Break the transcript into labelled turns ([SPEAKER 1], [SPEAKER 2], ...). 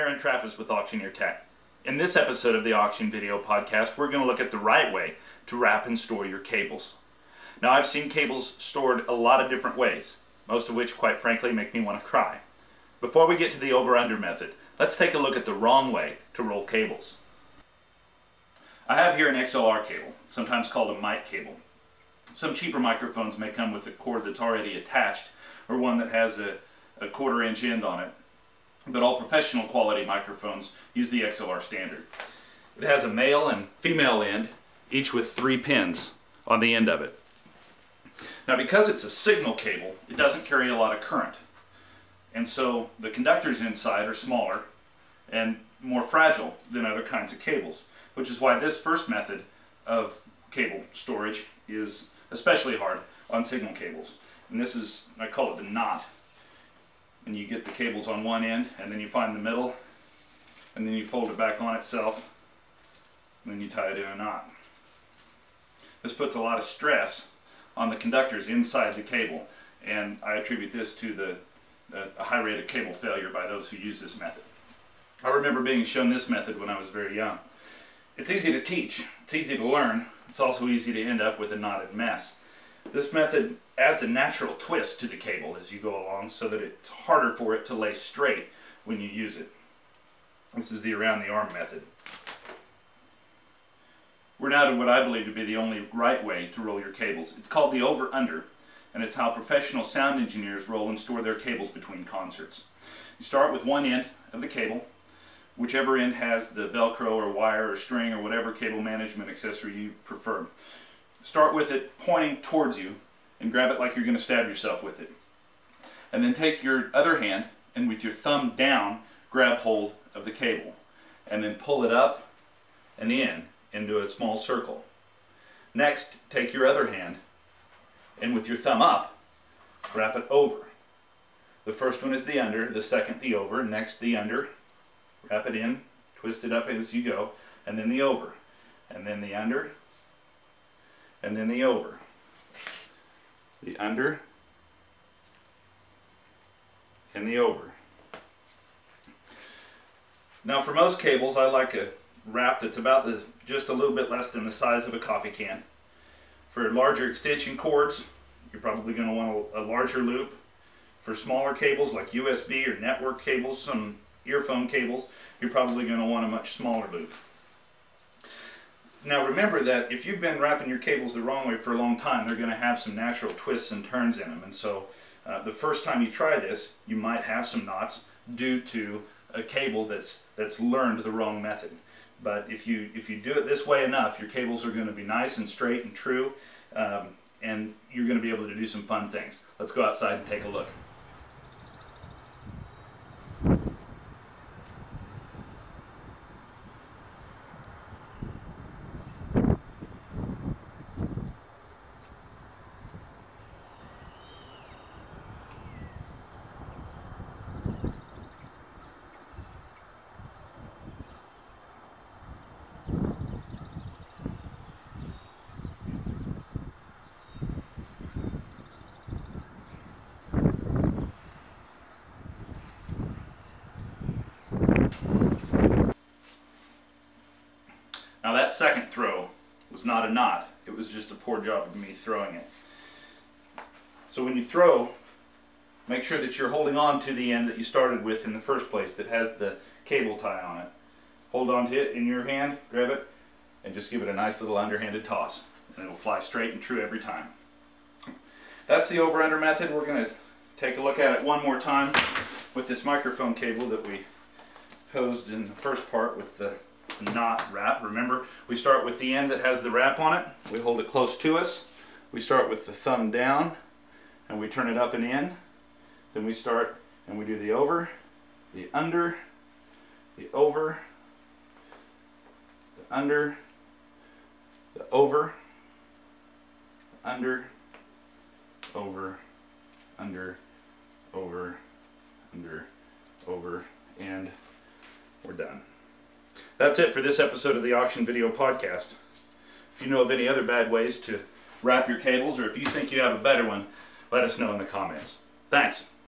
[SPEAKER 1] I'm Traffas with AuctioneerTech. In this episode of the Auction Video Podcast, we're going to look at the right way to wrap and store your cables. Now, I've seen cables stored a lot of different ways, most of which, quite frankly, make me want to cry. Before we get to the over-under method, let's take a look at the wrong way to roll cables. I have here an XLR cable, sometimes called a mic cable. Some cheaper microphones may come with a cord that's already attached, or one that has a 1/4 inch end on it. But all professional quality microphones use the XLR standard. It has a male and female end, each with 3 pins on the end of it. Now, because it's a signal cable, it doesn't carry a lot of current. And so the conductors inside are smaller and more fragile than other kinds of cables, which is why this first method of cable storage is especially hard on signal cables. And this is, I call it the knot. And you get the cables on one end, and then you find the middle, and then you fold it back on itself, and then you tie it in a knot. This puts a lot of stress on the conductors inside the cable, and I attribute this to a high rate of cable failure by those who use this method. I remember being shown this method when I was very young. It's easy to teach, it's easy to learn, it's also easy to end up with a knotted mess. This method adds a natural twist to the cable as you go along so that it's harder for it to lay straight when you use it. This is the around the arm method. We're now to what I believe to be the only right way to roll your cables. It's called the over-under, and it's how professional sound engineers roll and store their cables between concerts. You start with one end of the cable, whichever end has the Velcro or wire or string or whatever cable management accessory you prefer. Start with it pointing towards you and grab it like you're going to stab yourself with it. And then take your other hand and with your thumb down, grab hold of the cable. And then pull it up and in into a small circle. Next, take your other hand and with your thumb up, wrap it over. The first one is the under, the second the over, next the under. Wrap it in, twist it up as you go, and then the over. And then the under, and then the over. The under, and the over. Now, for most cables, I like a wrap that's about just a little bit less than the size of a coffee can. For larger extension cords, you're probably going to want a larger loop. For smaller cables like USB or network cables, some earphone cables, you're probably going to want a much smaller loop. Now remember that if you've been wrapping your cables the wrong way for a long time, they're going to have some natural twists and turns in them. And so the first time you try this, you might have some knots due to a cable that's learned the wrong method. But if you do it this way enough, your cables are going to be nice and straight and true, and you're going to be able to do some fun things. Let's go outside and take a look. Now that second throw was not a knot, it was just a poor job of me throwing it. So when you throw, make sure that you're holding on to the end that you started with in the first place that has the cable tie on it. Hold on to it in your hand, grab it, and just give it a nice little underhanded toss. And it'll fly straight and true every time. That's the over-under method. We're going to take a look at it one more time with this microphone cable that we posed in the first part with the knot wrap. Remember, we start with the end that has the wrap on it. We hold it close to us. We start with the thumb down and we turn it up and in. Then we start and we do the over, the under, the over, the under, the over, under, over, under, over, under, over, and we're done. That's it for this episode of the Auction Video Podcast. If you know of any other bad ways to wrap your cables, or if you think you have a better one, let us know in the comments. Thanks.